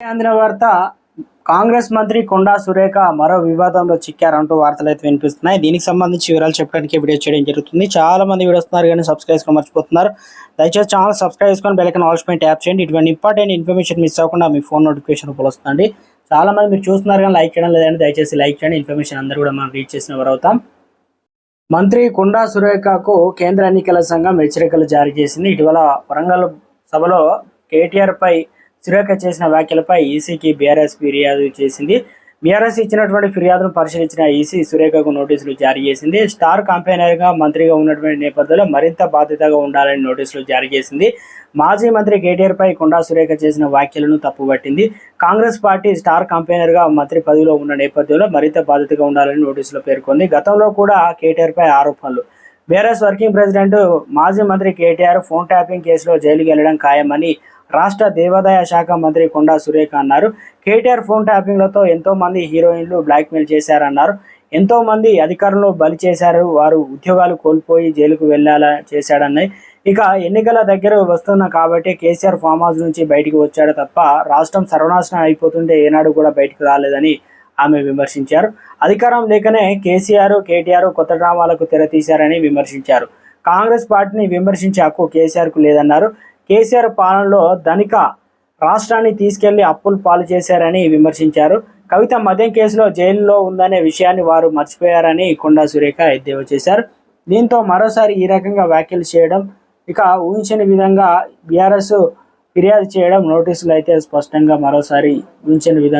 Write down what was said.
అందిన వార్త కాంగ్రెస్ మంత్రి కొండా సురేఖ మరో వివాదంలో చిక్కారంటూ వార్తలు అయితే వినిపిస్తున్నాయి. దీనికి సంబంధించి వివరాలు చెప్పడానికి వీడియో చేయడం జరుగుతుంది. చాలా మంది వీడియో వస్తున్నారు కానీ సబ్స్క్రైబ్ చేసుకోవడం మర్చిపోతున్నారు. దయచేసి ఛానల్ సబ్స్క్రైబ్ చేసుకొని బెల్ ఐకాన్ ఆల్ పైన ట్యాప్ చేయండి. ఇటువంటి ఇంపార్టెంట్ ఇన్ఫర్మేషన్ మిస్ అవ్వకుండా మీ ఫోన్ నోటిఫికేషన్ వస్తుంది. చాలా మంది మీరు చూస్తున్నారు కానీ లైక్ చేయడం లేదండి. దయచేసి లైక్ చేయండి. ఇన్ఫర్మేషన్ అందరూ కూడా మనం రీచ్ చేసిన వారు అవుతాం. మంత్రి కొండా సురేఖకు కేంద్ర ఎన్నికల సంఘం హెచ్చరికలు జారీ చేసింది. ఇటీవల వరంగల్ సభలో కేటీఆర్ పై సురేఖ చేసిన వ్యాఖ్యలపై ఈసీకి బీఆర్ఎస్ ఫిర్యాదు చేసింది. బీఆర్ఎస్ ఇచ్చినటువంటి ఫిర్యాదును పరిశీలించిన ఈసీ సురేఖకు నోటీసులు జారీ చేసింది. స్టార్ క్యాంపెయినర్గా మంత్రిగా ఉన్నటువంటి నేపథ్యంలో మరింత బాధ్యతగా ఉండాలని నోటీసులు జారీ చేసింది. మాజీ మంత్రి కేటీఆర్ పై కొండా సురేఖ చేసిన వ్యాఖ్యలను తప్పుపట్టింది. కాంగ్రెస్ పార్టీ స్టార్ క్యాంపెయినర్గా మంత్రి పదవిలో ఉన్న నేపథ్యంలో మరింత బాధ్యతగా ఉండాలని నోటీసులో పేర్కొంది. గతంలో కూడా కేటీఆర్ పై ఆరోపణలు. బీఆర్ఎస్ వర్కింగ్ ప్రెసిడెంట్ మాజీ మంత్రి కేటీఆర్ ఫోన్ ట్యాపింగ్ కేసులో జైలుకి వెళ్లడం ఖాయమని రాష్ట్ర దేవాదాయ శాఖ మంత్రి కొండా సురేఖ అన్నారు. కేటీఆర్ ఫోన్ ట్యాపింగ్లతో ఎంతో మంది హీరోయిన్లు బ్లాక్మెయిల్ చేశారన్నారు. ఎంతో మంది అధికారులను బలి చేశారు. వారు ఉద్యోగాలు కోల్పోయి జైలుకు వెళ్లేలా చేశాడన్నాయి. ఇక ఎన్నికల దగ్గర వస్తున్నా కాబట్టి కేసీఆర్ ఫామ్ హౌస్ నుంచి బయటికి వచ్చాడు తప్ప రాష్ట్రం సర్వనాశనం అయిపోతుంటే ఏనాడు కూడా బయటకు రాలేదని ఆమె విమర్శించారు. అధికారం లేకనే కేటీఆర్ కొత్త డ్రామాలకు తెరతీశారని విమర్శించారు. కాంగ్రెస్ పార్టీని విమర్శించే హక్కు కేసీఆర్కు లేదన్నారు. కేసీఆర్ పాలనలో ధనిక రాష్ట్రాన్ని తీసుకెళ్లి అప్పులు పాలు చేశారని విమర్శించారు. కవిత మద్యం కేసులో జైలులో ఉందనే విషయాన్ని వారు మర్చిపోయారని కొండా సురేఖ ఎద్దేవా చేశారు. దీంతో మరోసారి ఈ రకంగా వ్యాఖ్యలు చేయడం, ఇక ఊహించని విధంగా బీఆర్ఎస్ ఫిర్యాదు చేయడం, నోటీసులు అయితే స్పష్టంగా మరోసారి ఊహించని విధంగా